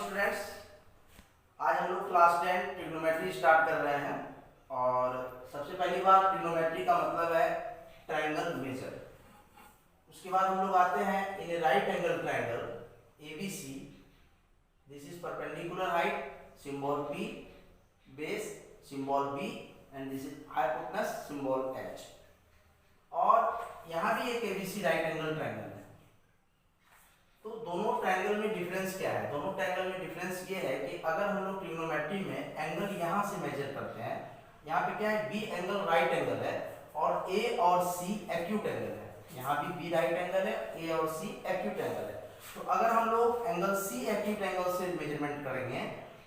Students, आज हम लोग क्लास 10 ट्रिग्नोमेट्री स्टार्ट कर रहे हैं। और सबसे पहली बात, ट्रिग्नोमेट्री का मतलब है ट्रायंगल मेजर। उसके बाद हम लोग आते हैं in a right angle triangle ABC, this is perpendicular height, symbol P, base symbol B and this is hypotenuse symbol H। और यहाँ भी एक एबीसी राइट एंगल ट्रायंगल है। तो दोनों ट्रायंगल में डिफरेंस क्या है? दोनों ट्रायंगल में डिफरेंस ये है कि अगर हम लोग ट्रिग्नोमेट्री में एंगल यहाँ से मेजर करते हैं, यहाँ पे क्या है, बी एंगल राइट एंगल है और ए और सी एक्यूट एंगल है। यहाँ भी बी राइट एंगल है, ए और सी एक्यूट एंगल है। तो अगर हम लोग एंगल सी एक्यूट एंगल से मेजरमेंट करेंगे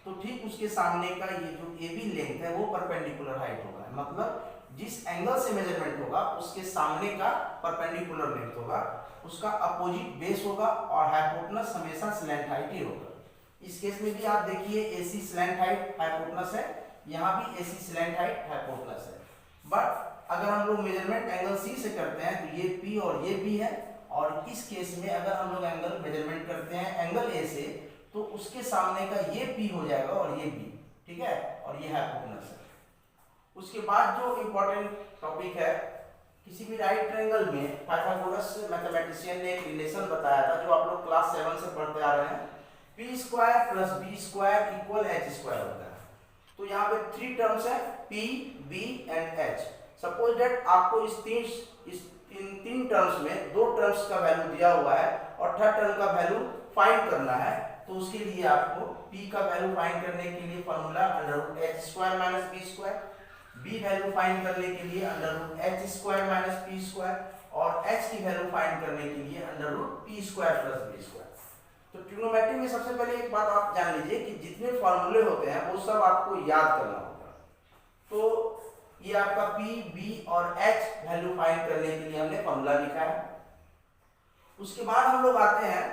तो ठीक उसके सामने का ये जो ए बी लेंथ है वो परपेंडिकुलर हाइट होगा। मतलब जिस एंगल से मेजरमेंट होगा उसके सामने का परपेंडिकुलर लेंथ होगा, उसका अपोजिट बेस होगा और हाइपोटेनस हमेशा स्लैंट हाइट ही होगा। इस केस में भी आप देखिए एसी स्लैंट हाइट हाइपोटेनस है, यहाँ भी एसी स्लैंट हाइट हाइपोटेनस है। बट अगर हम लोग मेजरमेंट एंगल सी से करते हैं तो ये पी और ये बी है, और इस केस में अगर हम लोग एंगल मेजरमेंट करते हैं एंगल ए से तो उसके सामने का ये पी हो जाएगा और ये बी, ठीक है, और ये हाइपोटेनस है। उसके बाद जो इम्पोर्टेंट टॉपिक है, किसी भी राइट ट्रायंगल में पाइथागोरस मैथमेटिशियन ने एक रिलेशन बताया था जो आप लोग क्लास 7 से पढ़ते आ रहे हैं, p square plus b square equal h square होता है। तो यहाँ पे 3 टर्म्स है, p, b and h। Suppose that आपको इन तीन टर्म्स में 2 टर्म्स का वैल्यू दिया हुआ है और थर्ड टर्म का वैल्यू फाइंड करना है। तो उसके लिए आपको p का वैल्यू फाइंड करने के लिए formula √h square minus b square, b value find करने के लिए √h square minus p square और h की वैल्यू फाइंड करने के लिए √p square plus b square. तो ट्रिग्नोमेट्री में सबसे पहले एक बात आप जान लीजिए कि जितने फॉर्मूले होते हैं वो सब आपको याद करना होगा। तो ये आपका p, b और h वैल्यू फाइंड करने के लिए हमने फॉर्मूला लिखा है। उसके बाद हम लोग आते हैं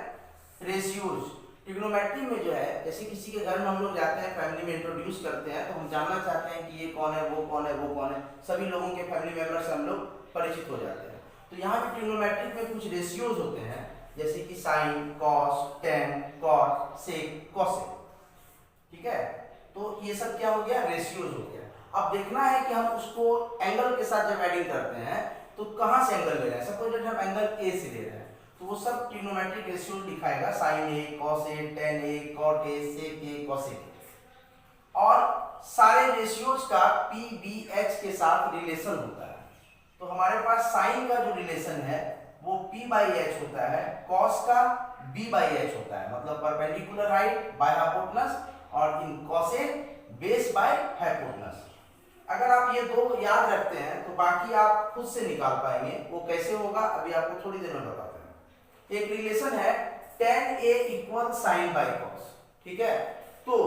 रेशियोज। ट्रिग्नोमेट्री में जो है, जैसे किसी के घर में हम लोग जाते हैं, फैमिली में इंट्रोड्यूस करते हैं, तो हम जानना चाहते हैं कि ये कौन है, वो कौन है, वो कौन है। सभी लोगों के फैमिली मेंबर से हम लोग परिचित हो जाते हैं। तो यहाँ पे ट्रिग्नोमेट्रिक में कुछ रेशियोज होते हैं, जैसे कि sign, cos, tan, cot, sec, cosec, ठीक है। तो ये सब क्या हो गया, रेशियोज हो गया। अब देखना है कि हम उसको एंगल के साथ जब एडिंग करते हैं तो कहाँ से एंगल ले रहे हैं। सपोज हम एंगल ए से ले रहे हैं तो वो सब ट्रिग्नोमेट्रिक रेशियो दिखाएगा, sine A, cos A, tan A, cot A, sec A, cosec A. और सारे रेशियोज का पी, बी, एच के साथ रिलेशन होता है। तो हमारे पास साइन का जो रिलेशन है वो p बाई एच होता है, कॉस का b बाई एच होता है, मतलब परपेंडिकुलर हाइट बाय हाइपोटेनस, और इन कोसेक बेस बाय हाइपोटेनस। अगर आप ये दो याद रखते हैं तो बाकी आप खुद से निकाल पाएंगे। वो कैसे होगा अभी आपको थोड़ी देर में बताते हैं। एक रिलेशन है tan a equal sine by cos, ठीक है। तो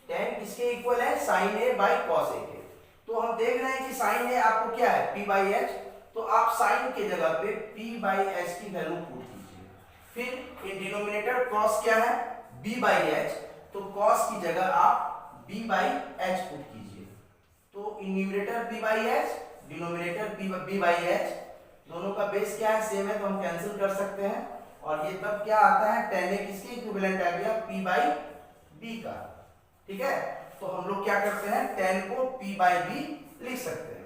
tan किसके इक्वल है, sine a by cos a के। तो हम देख रहे हैं कि साइन a आपको क्या है, p बाई एच। तो आप साइन के जगह पे p बाई एच की वैल्यू पुट कीजिए। फिर इन डिनोमिनेटर कॉस क्या है, b बाई एच, तो कॉस की जगह आप b बाई एच पुट कीजिए। तो in numerator b by H, denominator b by H, दोनों का बेस क्या है, सेम है, तो हम कैंसिल कर सकते हैं। और ये तब क्या आता है, tan a किसके इक्विवेलेंट आ गया, p बाई b का, ठीक है। तो हम लोग क्या करते हैं, tan को p बाई b लिख सकते हैं।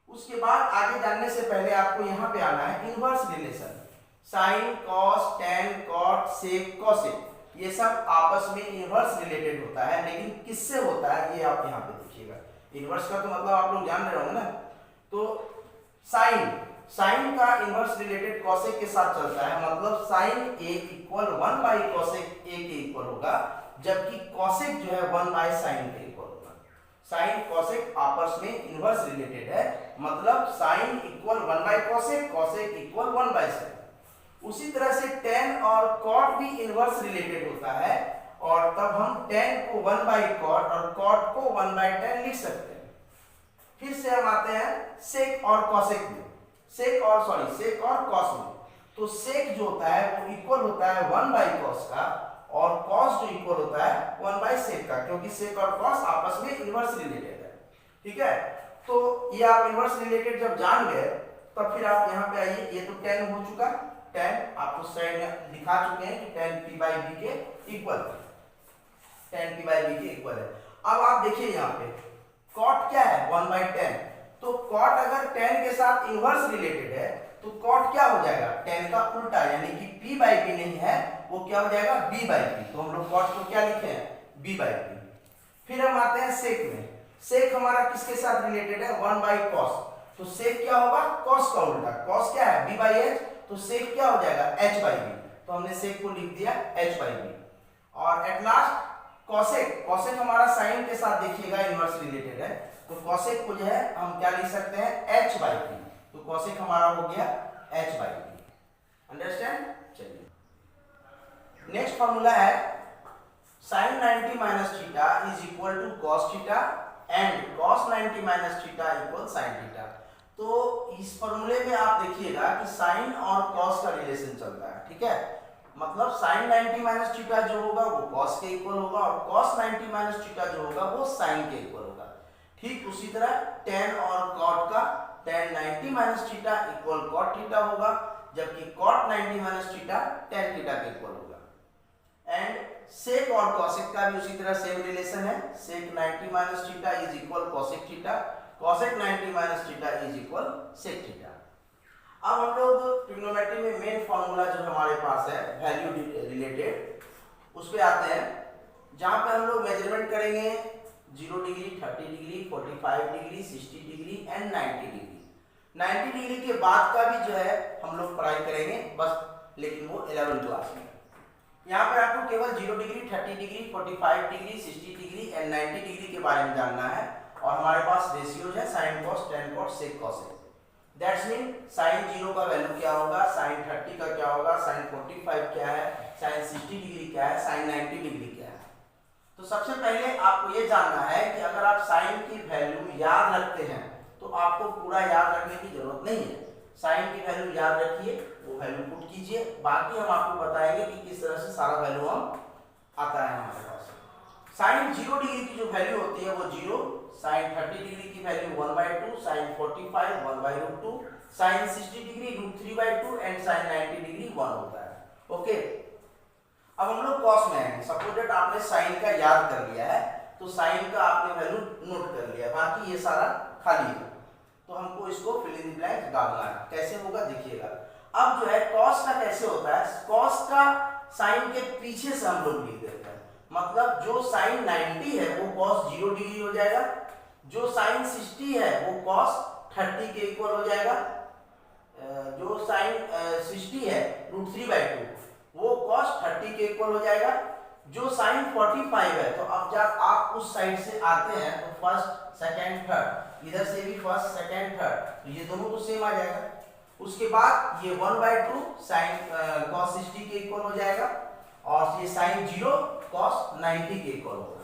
उसके बाद आगे जानने से पहले आपको यहाँ पे आना है inverse relation. Sine, cos, tan, cot, sec, cosec, ये सब आपस में इनवर्स रिलेटेड होता है, लेकिन किससे होता है ये आप यहाँ पे देखिएगा। इनवर्स का तो मतलब आप लोग जान रहे होंगे ना। तो साइन का इनवर्स रिलेटेड कोसेक के साथ चलता है, मतलब sine a equal 1 by cosec a के इक्वल होगा, जबकि कोसेक जो है 1 बाई साइन के इक्वल होगा। साइन कोसेक आपस में इनवर्स रिलेटेड है, मतलब sine equal 1 by cosec, cosec equal 1 by sine. उसी तरह से tan और cot भी इनवर्स रिलेटेड होता है, और तब हम tan को 1 बाई cot और cot को 1 बाई tan लिख सकते हैं। फिर से हम आते हैं sec और cosec में, sec और cos में। तो sec जो होता है वो इक्वल होता है 1 बाई cos का, और cos जो इक्वल होता है 1 बाई sec का, क्योंकि sec और cos आपस में इनवर्स रिलेटेड है, ठीक है। तो ये आप इनवर्स रिलेटेड जब जान गए तब फिर आप यहाँ पे आइए। ये तो tan हो चुका, tan, आपको साइड में दिखा चुके हैं कि tan p by b के इक्वल है, tan p by b के इक्वल है। अब आप देखिए यहाँ पे cot क्या है 1 by tan, तो cot अगर tan के साथ इनवर्स रिलेटेड है तो cot क्या हो जाएगा tan का उल्टा, यानी कि p by b नहीं है, वो क्या हो जाएगा b by p। तो हम लोग cot को क्या लिखे हैं b by p। फिर हम आते हैं sec में। sec हमारा किसके साथ रिलेटेड है 1 by cos, तो sec क्या होगा cos का उल्टा, cos क्या है b by h, तो sec क्या हो जाएगा h by b, तो हमने sec को लिख दिया h by b। और एट लास्ट cosec, cosec हमारा sin के साथ देखिएगा इनवर्स रिलेटेड है, तो cosec को जो है हम क्या लिख सकते हैं h by p, तो cosec हमारा हो गया h by p। अंडरस्टैंड। चलिए नेक्स्ट फॉर्मूला है sin 90 minus theta is equal to cos theta and cos 90 minus theta equal sin theta। तो इस फॉर्मूले में आप देखिएगा कि sin और cos का रिलेशन चल रहा है, ठीक है, मतलब sin 90 minus theta जो होगा वो cos के इक्वल होगा और cos 90 minus theta जो होगा वो sin के इक्वल होगा। ठीक उसी तरह tan और cot का tan 90 minus theta equal cot theta होगा, जबकि cot 90 minus theta tan theta के इक्वल होगा। एंड sec और cosec का भी उसी तरह सेम रिलेशन है, sec 90 minus theta is equal cosec theta, cosec 90 minus theta is equal sec theta। अब हम लोग ट्रिग्नोमेट्री में मेन फॉर्मूला जो हमारे पास है वैल्यू रिलेटेड, उस पे आते हैं, जहां पे हम लोग मेजरमेंट करेंगे 0 degree, 30 degree, 45 degree, 60 degree and 90 degree. 90 degree के बाद का भी जो है हम लोग पढ़ाई करेंगे बस, लेकिन वो 11th क्लास में। यहाँ पे आपको केवल 0 degree, 30 degree, 45 degree, 60 degree and 90 degree के बारे में जानना है। और हमारे पास रेशियोज है sin cos, tan cos, sec cos है। दैट्स मीन sin 0 का वैल्यू क्या होगा, sin 30 का क्या होगा, sin 45 क्या है, sin 60 डिग्री क्या है, sin 90 डिग्री क्या है। तो सबसे पहले आपको ये जानना है कि अगर आप sin की वैल्यू याद रखते हैं तो आपको पूरा याद रखने की जरूरत नहीं है, sin की वैल्यू याद रखिए, वो वैल्यू पुट कीजिए, बाकी हम आपको बताएंगे कि किस तरह से सारा वैल्यू हम आता है हमारे पास। sin 0 डिग्री की जो वैल्यू होती है वो 0, sin 30 डिग्री की value 1/2, sin 45 1/√2, sin 60 degree √3/2 and sin 90 degree 1 होता है। ओके, अब हम लोग cos में आएंगे। सपोज दैट आपने sin का याद कर लिया है, तो sin का आपने वैल्यू नोट कर लिया, बाकी ये सारा खाली है, तो हमको इसको फिल इन ब्लैंक डालना है। कैसे होगा देखिएगा। अब जो है cos का कैसे होता है, cos का sin के पीछे से हम लोग लिख देते हैं, मतलब जो sin 90 है वो cos 0 डिग्री हो जाएगा, जो sin 60 है वो cos 30 के इक्वल हो जाएगा, जो sin 60 है √3/2 वो cos 30 के इक्वल हो जाएगा, जो sin 45 है, तो अब जब आप उस साइड से आते हैं तो फर्स्ट सेकेंड थर्ड, इधर से भी फर्स्ट सेकेंड थर्ड, तो ये दोनों तो सेम आ जाएगा। उसके बाद ये 1/2 sin cos 60 के इक्वल हो जाएगा और ये sin 0 cos 90 के इक्वल होगा।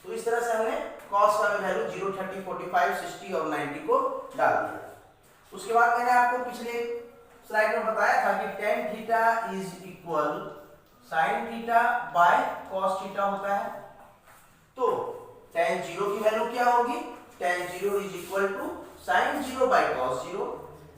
तो इस तरह से हमने cos का वैल्यू 0, 30, 45, 60 और 90 को डाल दिया। उसके बाद मैंने आपको पिछले स्लाइड में बताया था कि tan theta is equal sin theta by cos theta होता है। तो tan 0 की वैल्यू क्या होगी, tan 0 is equal to sin 0 by cos 0,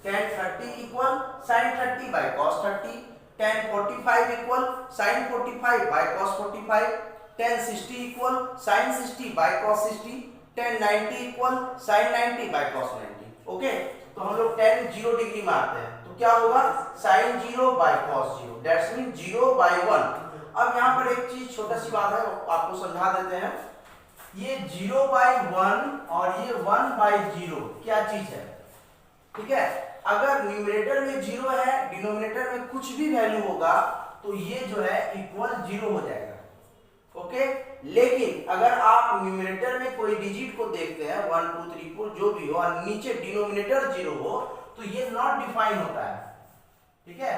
tan 30 equal sin 30 by cos 30, tan 45 equal sin 45 by cos 45, tan 60 equal sin 60 by cos 60, tan 90 equal sin 90 by cos 90। Okay, तो हम लोग tan 0 degree में आते हैं, तो क्या होगा sin 0 by cos 0, that's mean 0 by 1। अब यहाँ पर एक चीज छोटा सी बात है आपको समझा देते हैं, ये 0 बाय 1 और ये 1 बाय 0 क्या चीज है, ठीक है। अगर न्यूमरेटर में 0 है, डिनोमिनेटर में कुछ भी वैल्यू होगा तो ये जो है इक्वल 0 हो जाएगा। ओके, लेकिन अगर आप न्यूमरेटर में कोई डिजिट को देखते हैं 1 2 3 4 जो भी हो और नीचे डिनोमिनेटर 0 हो तो ये नॉट डिफाइन होता है, ठीक है,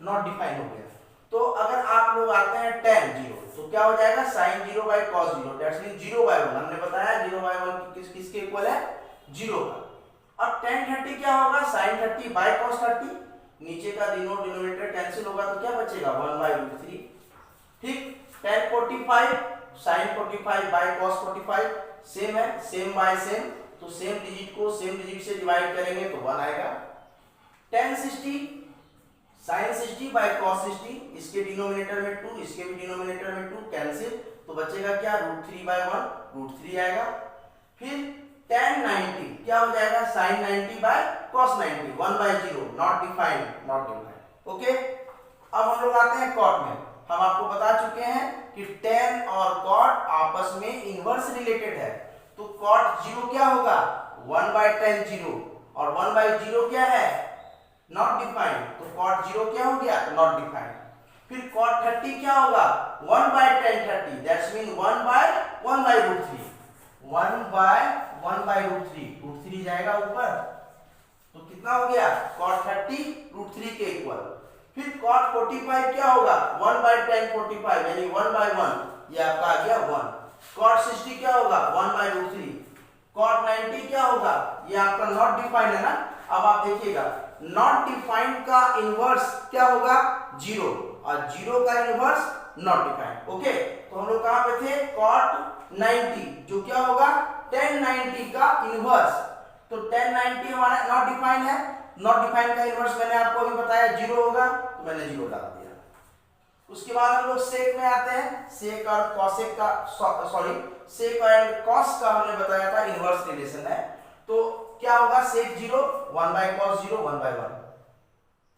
नॉट डिफाइन हो गया। तो अगर आप लोग आते हैं tan 0 तो क्या हो जाएगा sin 0 by cos 0, that's mean 0 by 1। हमने बताया 0 बाय 1 किसके इक्वल है 0 का। अब tan 30 क्या होगा sin 30 बाय cos 30, नीचे का डिनोमिनेटर कैंसिल होगा तो क्या बचेगा 1/√3। ठीक, tan 45 sin 45 by cos 45 same है, सेम बाय सेम, तो सेम डिजिट को सेम डिजिट से डिवाइड करेंगे तो 1 आएगा। tan 60 साइन 60 बाय कॉस 60, इसके डिनोमिनेटर में 2, इसके भी डिनोमिनेटर में 2 कैंसिल, तो बचेगा क्या √3/1 √3 आएगा। फिर tan 90 क्या हो जाएगा sin 90 by cos 90 1/0 not defined. Okay, अब हम लोग आते हैं कॉट में। हम आपको बता चुके हैं कि tan और कॉट आपस में इनवर्स रिलेटेड है, तो कॉट 0 क्या होगा 1/tan 0 और 1/0 क्या है नॉट डिफाइंड, तो कॉट 0 क्या हो गया नॉट डिफाइंड। फिर कॉट 30 क्या होगा 1/tan 30 दैट्स मीन 1/1/√3 √3 जाएगा ऊपर, तो कितना हो गया cot 30 √3 के इक्वल। फिर cot 45 क्या होगा 1/tan 45 यानी 1/1, ये आपका आ गया 1। cot 60 क्या होगा 1/√3। cot 90 क्या होगा, ये आपका नॉट डिफाइंड है ना। अब आप देखिएगा नॉट डिफाइंड का इनवर्स क्या होगा 0 और 0 का इनवर्स नॉट डिफाइंड। ओके, तो हम लोग कहां पे थे cot 90 जो क्या होगा tan 90 का इनवर्स, तो tan 90 हमारा नॉट डिफाइंड है, नॉट डिफाइंड का इनवर्स मैंने आपको अभी बताया 0 होगा, तो मैंने 0 डाल दिया। उसके बाद हम लोग सेक में आते हैं। सेक और कॉसेक का सेक एंड कॉस का हमने बताया था इनवर्स रिलेशन है, तो क्या होगा सेक 0 1/cos 0 1/1।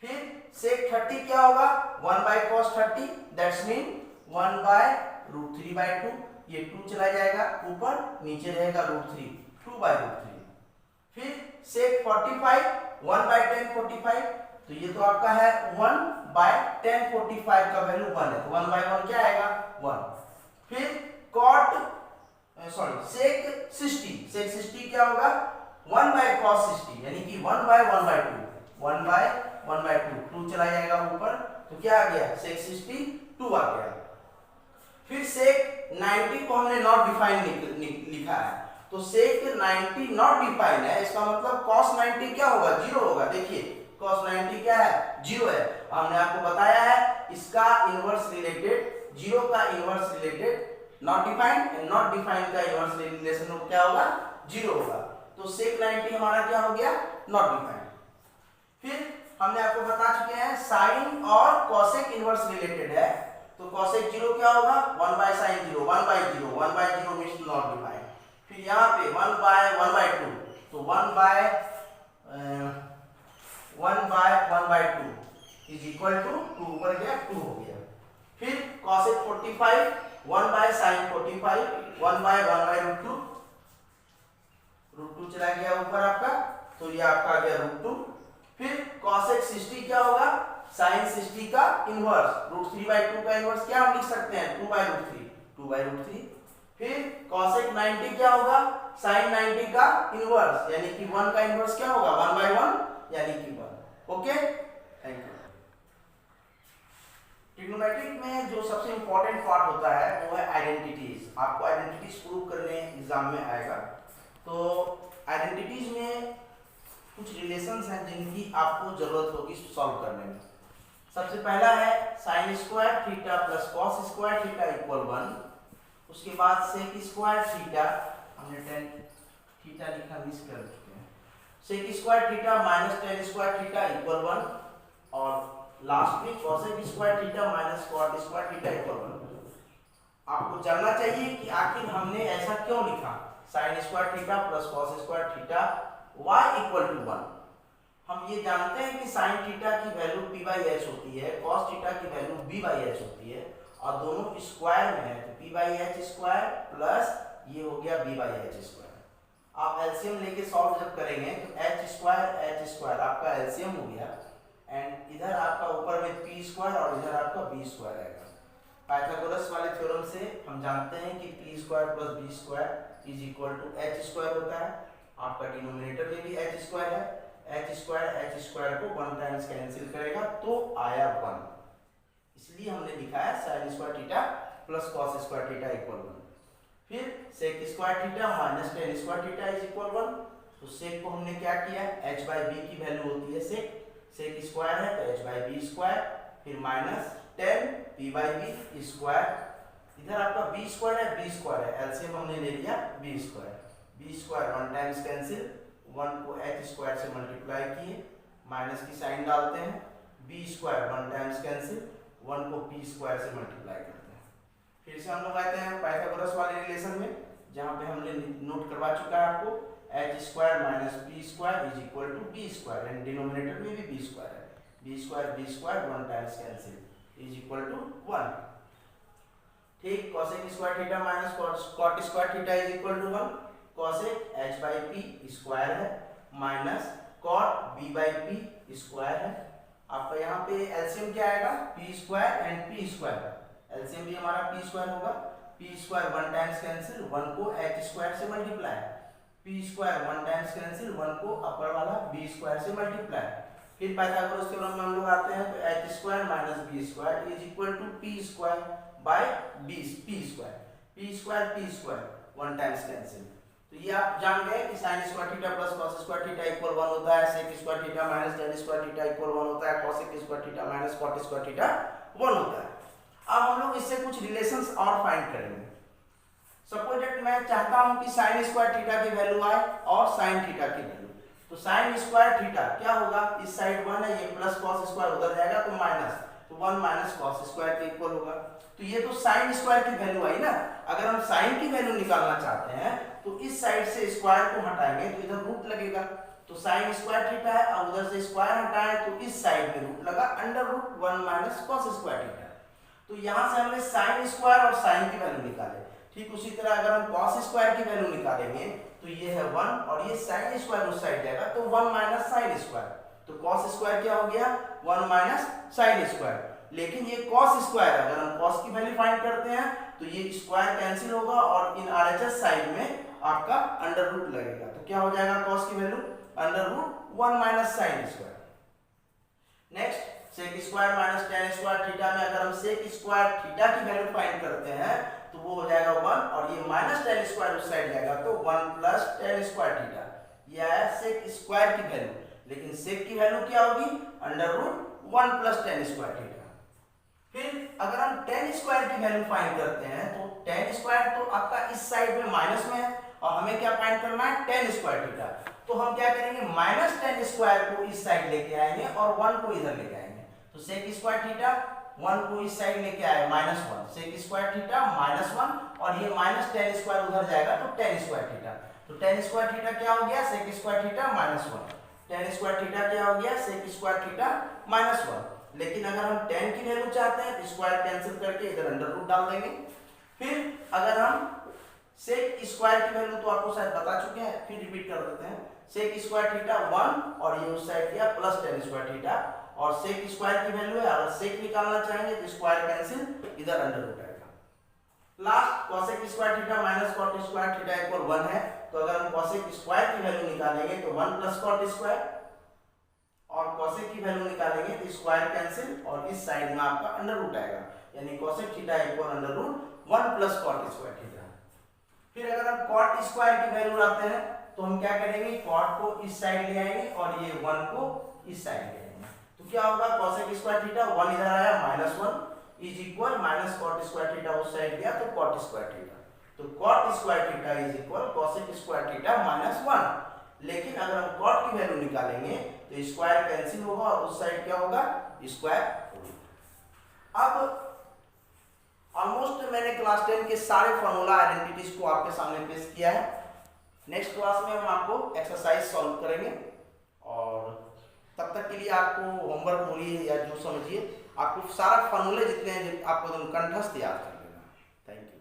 फिर सेक 30 क्या होगा 1/cos 30 दैट्स मीन 1/√3/2, ये 2 चला जाएगा ऊपर, नीचे रहेगा √3 2/√3। फिर सेक 45 1/tan 45, तो ये तो आपका है 1/tan 45 का वैल्यू 1 है, तो 1/1 क्या आएगा 1। फिर सेक 60 क्या होगा 1/cos 60 यानी कि 1/1/2 1/1/2 2 चला जाएगा ऊपर, तो क्या आ गया सेक 60 2 आ गया। फिर सेक 90 को हमने नॉट डिफाइंड लिखा है, तो सेक 90 नॉट डिफाइंड है, इसका मतलब cos 90 क्या होगा 0 होगा। देखिए cos 90 क्या है 0 है, हमने आपको बताया है इसका इनवर्स रिलेटेड 0 का inverse related not defined and not defined का इनवर्स रिलेशन क्या होगा 0 होगा, तो सेक 90 हमारा क्या हो गया नॉट डिफाइंड। फिर हमने आपको बता चुके हैं साइन और कॉसेक इनवर्स रिलेटेड है, तो cosec 0 क्या होगा 1/sin 0 1/0 मींस नॉट डिफाइंड। फिर यहाँ पे 1/1/2 तो 1/1/2 इज इक्वल टू 2 ऊपर गया 2 हो गया। फिर cosec 45 1/sin 45 1/1/√2 √2 चला गया ऊपर आपका, तो ये आपका आ गया √2। फिर cosec 60 क्या होगा sin 60 का इनवर्स √3/2 का इनवर्स क्या हम लिख सकते हैं 2/√3। फिर cosec 90 क्या होगा sin 90 का इनवर्स यानी कि 1 का इनवर्स क्या होगा 1/1 यानी कि 1। Okay, thank you. ट्रिग्नोमेट्रिक में जो सबसे इंपॉर्टेंट पार्ट होता है वो है आइडेंटिटीज। आपको आइडेंटिटीज प्रूव करने एग्जाम में आएगा, तो आइडेंटिटीज में कुछ रिलेशंस हैं जिनकी आपको जरूरत होगी सॉल्व करने में। सबसे पहला है sin square theta plus cos square theta equal 1। उसके बाद sec स्क्वायर थीटा, हमने tan थीटा लिखा मिस कर चुके हैं, sec square theta minus tan square theta equal 1, और लास्ट में cosec square theta minus cot square theta equal 1। आपको जानना चाहिए कि आखिर हमने ऐसा क्यों लिखा sin square theta plus cos square theta y equal to 1। हम ये जानते हैं कि sin थीटा की वैल्यू p/h होती है, cos थीटा की वैल्यू b/h होती है, और दोनों स्क्वायर में है, तो p/h स्क्वायर प्लस ये हो गया b/h स्क्वायर। आप एलसीएम लेके सॉल्व जब करेंगे तो h स्क्वायर आपका एलसीएम हो गया, एंड इधर आपका ऊपर में p स्क्वायर और इधर आपका b स्क्वायर आएगा। पाइथागोरस वाले थ्योरम से हम जानते हैं कि p square plus b square is equal to h square होता है। आपका डिनोमिनेटर में भी h स्क्वायर है, h स्क्वायर को 1 टाइम्स कैंसिल करेगा तो आया 1, इसलिए हमने लिखा है sin square theta plus cos square theta equal 1। फिर sec square theta minus tan square theta is equal 1, तो sec को हमने क्या किया h/b की वैल्यू होती है sec स्क्वायर है तो h/b स्क्वायर, फिर माइनस tan p/b स्क्वायर, इधर आपका b स्क्वायर है b स्क्वायर है, एलसीएम हमने ले लिया b स्क्वायर 1 टाइम्स कैंसिल, 1 को h स्क्वायर से मल्टीप्लाई किए, माइनस की साइन डालते हैं, बी स्क्वायर, 1 टाइम्स कैंसिल, 1 को पी स्क्वायर से मल्टीप्लाई करते हैं। फिर से हम लोग आते हैं पाइथागोरस वाले रिलेशन में, जहाँ पे हमने नोट करवा चुका है आपको, H square minus P square is equal to B square, and denominator में भी बी स्क्वायर है, B square 1 times cancel is equal to 1। ठीक, cosec square theta minus cot square theta is equal to 1, cosec H by P square है minus cot B by P square है। आपका यहाँ पे LCM क्या आएगा, P square and P square, LCM भी हमारा पी स्क्वायर होगा, पी स्क्वायर 1 टाइम्स कैंसिल, 1 को एच स्क्वायर से multiply, P square 1 times cancel, 1 को अपर वाला बी स्क्वायर से मल्टीप्लाई। फिर पाइथागोरस थ्योरम में हम लोग आते हैं, तो H square minus B square is equal to P square by B, P square 1 times cancel. तो ये आप जान गए कि sine square theta plus cos square theta equal 1 होता है, सेक square theta minus tan square theta equal 1 होता है, cosec square theta minus cot square theta 1 होता है। अब हम लोग इससे कुछ रिलेशंस और फाइंड करेंगे। सपोज दैट मैं चाहता हूं कि साइन स्क्वायर थीटा की वैल्यू आए और साइन थीटा की वैल्यू, तो साइन स्क्वायर थीटा क्या होगा, इस साइड 1 है, ये प्लस कॉस स्क्वायर उधर जाएगा तो माइनस, तो 1 माइनस कॉस स्क्वायर के इक्वल होगा। तो ये तो साइन स्क्वायर की वैल्यू आई ना, अगर हम साइन की वैल्यू निकालना चाहते हैं तो इस साइड से स्क्वायर को हटाएंगे तो इधर रूट लगेगा, तो साइन स्क्वायर थीटा है और उधर से स्क्वायर हटाएं तो इस साइड में रूट लगा, under root 1 minus cos square theta. तो यहां से हमने साइन स्क्वायर और साइन की वैल्यू निकाले। ठीक उसी तरह अगर हम कॉस स्क्वायर की वैल्यू निकालेंगे तो ये है 1 और ये साइन स्क्वायर उस साइड जाएगा तो 1 माइनस साइन स्क्वायर, तो कॉस स्क्वायर क्या हो गया, 1 माइनस साइन स्क्वायर। लेकिन ये कॉस स्क्वायर, अगर हम कॉस की वैल्यू फाइंड करते हैं तो ये स्क्वायर कैंसिल होगा और इन आरएचएस साइड में आपका अंडर रूट लगेगा, तो क्या हो जाएगा कॉस की value under root 1 minus sine square. Next sec square minus tan square theta में अगर हम सेक स्क्वायर थीटा की वैल्यू फाइंड करते हैं तो वो हो जाएगा 1 और ये माइनस टेन स्क्वायर उस साइड जाएगा तो 1 प्लस टेन स्क्वायर थीटा, ये है सेक स्क्वायर की वैल्यू। लेकिन सेक की वैल्यू क्या होगी, under root 1 plus tan square theta. फिर अगर हम टेन स्क्वायर की वैल्यू फाइंड करते हैं तो टेन स्क्वायर तो आपका इस साइड में माइनस में है और हमें क्या फाइंड करना है, टेन स्क्वायर थीटा। तो हम क्या करेंगे, माइनस टेन स्क्वायर को इस साइड लेके आएंगे और 1 को इधर लेके आएंगे, तो सेक स्क्वायर थीटा 1 को इस साइड लेके आए -1, सेक स्क्वायर थीटा -1 और ये माइनस टेन स्क्वायर उधर जाएगा तो टेन स्क्वायर थीटा, तो टेन स्क्वायर थीटा क्या हो गया, sec square theta -1, tan square theta क्या हो गया, सेक स्क्वायर थीटा -1। लेकिन अगर हम टेन की वैल्यू चाहते हैं तो स्क्वायर कैंसिल करके इधर अंडर रूट डाल देंगे। फिर अगर हम सेक स्क्वायर की वैल्यू तो आपको शायद बता चुके हैं, फिर रिपीट कर देते हैं, सेक स्क्वायर थीटा 1 और ये उस साइड किया प्लस टेन स्क्वायर थीटा और सेक स्क्वायर की वैल्यू है, अगर सेक निकालना चाहेंगे तो स्क्वायर कैंसिल इधर अंडर रूट आएगा। Last cosec square theta minus cot square theta equal 1 है, तो अगर हम कोसेक स्क्वायर की वैल्यू निकालेंगे तो 1 प्लस कॉट स्क्वायर और कोसेक की वैल्यू निकालेंगे तो स्क्वायर कैंसिल और इस साइड में आपका अंडर रूट आएगा, यानी cosec theta equal under root 1 plus cot square theta. फिर अगर हम कॉट स्क्वायर की वैल्यू लाते हैं तो हम क्या करेंगे, कॉट को इस साइड ले आएंगे और ये 1 को इस साइड ले आएंगे, तो क्या होगा, कोसेक स्क्वायर थीटा 1 इधर आया -1 is equal minus cot square theta उस साइड गया तो कॉट स्क्वायर थीटा, तो cot square theta is equal cosec square theta -1। लेकिन अगर हम कॉट की वैल्यू निकालेंगे तो स्क्वायर कैंसिल होगा और उस साइड क्या होगा, स्क्वायर रूट। अब ऑलमोस्ट मैंने क्लास 10 के सारे फॉर्मूला आइडेंटिटीज को आपके सामने पेश किया है। नेक्स्ट क्लास में हम आपको एक्सरसाइज सॉल्व करेंगे और तब तक के लिए आपको होमवर्क बोलिए या जो समझिए, आपको सारा फॉर्मूले जितने हैं आपको कंठस्थ याद कर लेना। Thank you.